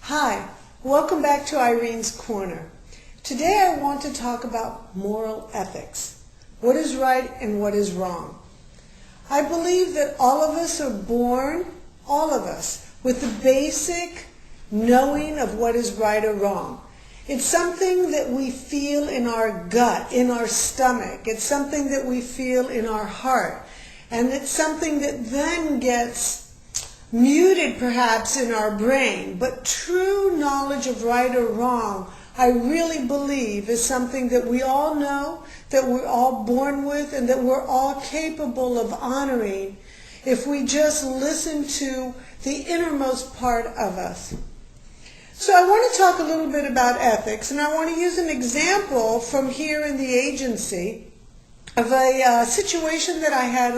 Hi, welcome back to Irene's Corner. Today I want to talk about moral ethics. What is right and what is wrong. I believe that all of us are born, all of us, with the basic knowing of what is right or wrong. It's something that we feel in our gut, in our stomach. It's something that we feel in our heart. And it's something that then gets muted perhaps in our brain. But true knowledge of right or wrong, I really believe, is something that we all know, that we're all born with, and that we're all capable of honoring if we just listen to the innermost part of us. So I want to talk a little bit about ethics, and I want to use an example from here in the agency of a situation that I had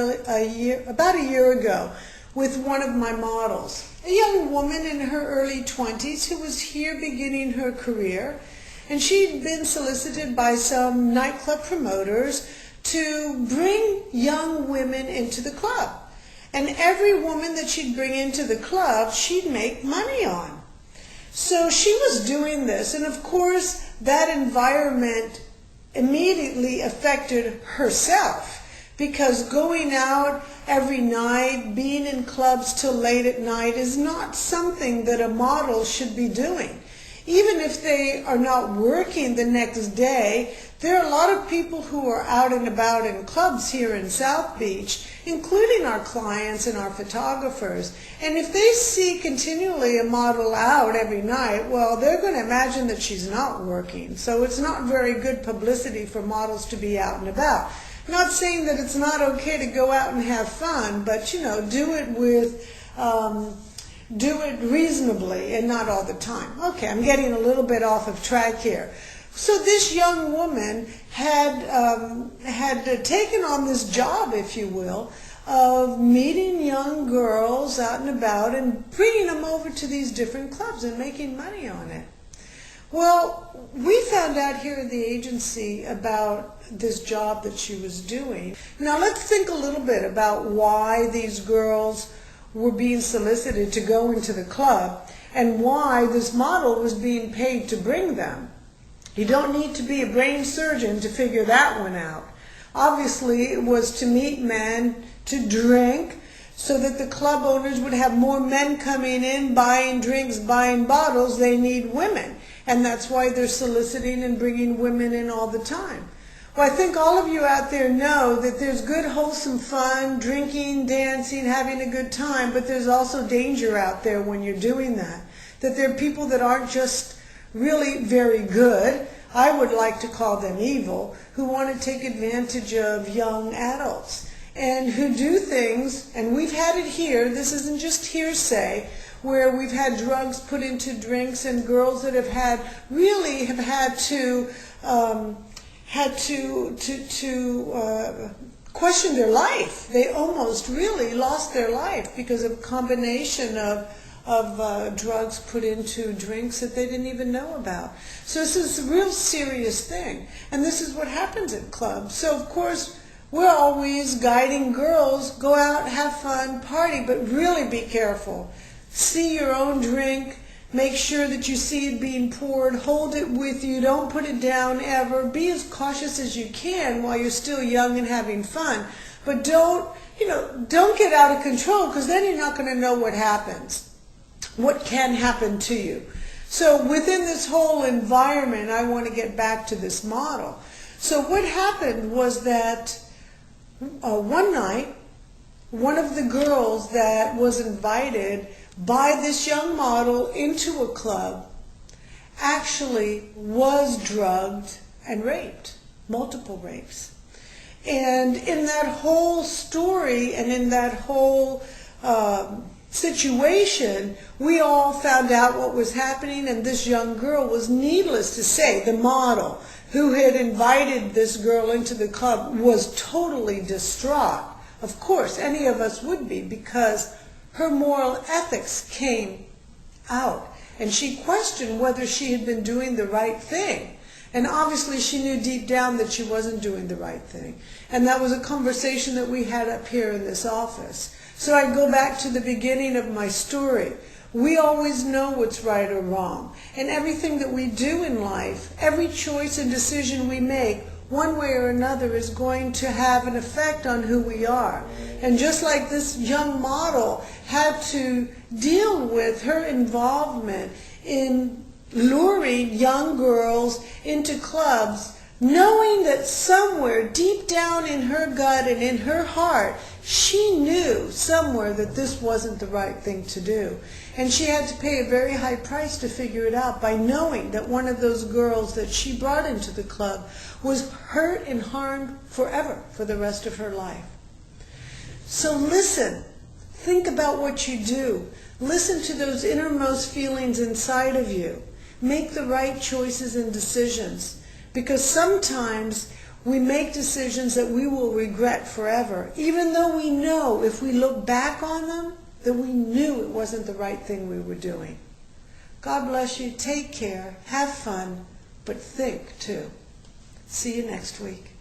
about a year ago with one of my models, a young woman in her early 20s who was here beginning her career, and she'd been solicited by some nightclub promoters to bring young women into the club. And every woman that she'd bring into the club, she'd make money on. So she was doing this, and of course that environment immediately affected herself, because going out every night, being in clubs till late at night is not something that a model should be doing. Even if they are not working the next day, there are a lot of people who are out and about in clubs here in South Beach, including our clients and our photographers. And if they see continually a model out every night, well, they're going to imagine that she's not working. So it's not very good publicity for models to be out and about. Not saying that it's not okay to go out and have fun, but do it reasonably and not all the time. Okay, I'm getting a little bit off of track here. So this young woman had taken on this job, if you will, of meeting young girls out and about and bringing them over to these different clubs and making money on it. Well, we found out here at the agency about this job that she was doing. Now let's think a little bit about why these girls were being solicited to go into the club and why this model was being paid to bring them. You don't need to be a brain surgeon to figure that one out. Obviously, it was to meet men, to drink, so that the club owners would have more men coming in, buying drinks, buying bottles. They need women. And that's why they're soliciting and bringing women in all the time. Well, I think all of you out there know that there's good, wholesome fun, drinking, dancing, having a good time, but there's also danger out there when you're doing that. That there are people that aren't just really very good, I would like to call them evil, who want to take advantage of young adults and who do things, and we've had it here, this isn't just hearsay, where we've had drugs put into drinks and girls that have had to question their life. They almost really lost their life because of a combination of drugs put into drinks that they didn't even know about. So this is a real serious thing. And this is what happens at clubs. So of course, we're always guiding girls, go out, have fun, party, but really be careful. See your own drink. Make sure that you see it being poured. Hold it with you. Don't put it down ever. Be as cautious as you can while you're still young and having fun. But don't get out of control, because then you're not going to know what happens, what can happen to you. So within this whole environment, I want to get back to this model. So what happened was that one night, one of the girls that was invited by this young model into a club actually was drugged and raped, multiple rapes. And in that whole story and in that whole situation, we all found out what was happening, and this young girl was, needless to say, the model who had invited this girl into the club was totally distraught. Of course, any of us would be, because her moral ethics came out, and she questioned whether she had been doing the right thing. And obviously she knew deep down that she wasn't doing the right thing. And that was a conversation that we had up here in this office. So I go back to the beginning of my story. We always know what's right or wrong. And everything that we do in life, every choice and decision we make, one way or another, is going to have an effect on who we are. And just like this young model had to deal with her involvement in luring young girls into clubs, knowing that somewhere deep down in her gut and in her heart, she knew somewhere that this wasn't the right thing to do. And she had to pay a very high price to figure it out by knowing that one of those girls that she brought into the club was hurt and harmed forever, for the rest of her life. So listen, think about what you do. Listen to those innermost feelings inside of you. Make the right choices and decisions. Because sometimes we make decisions that we will regret forever, even though we know if we look back on them that we knew it wasn't the right thing we were doing. God bless you. Take care. Have fun. But think too. See you next week.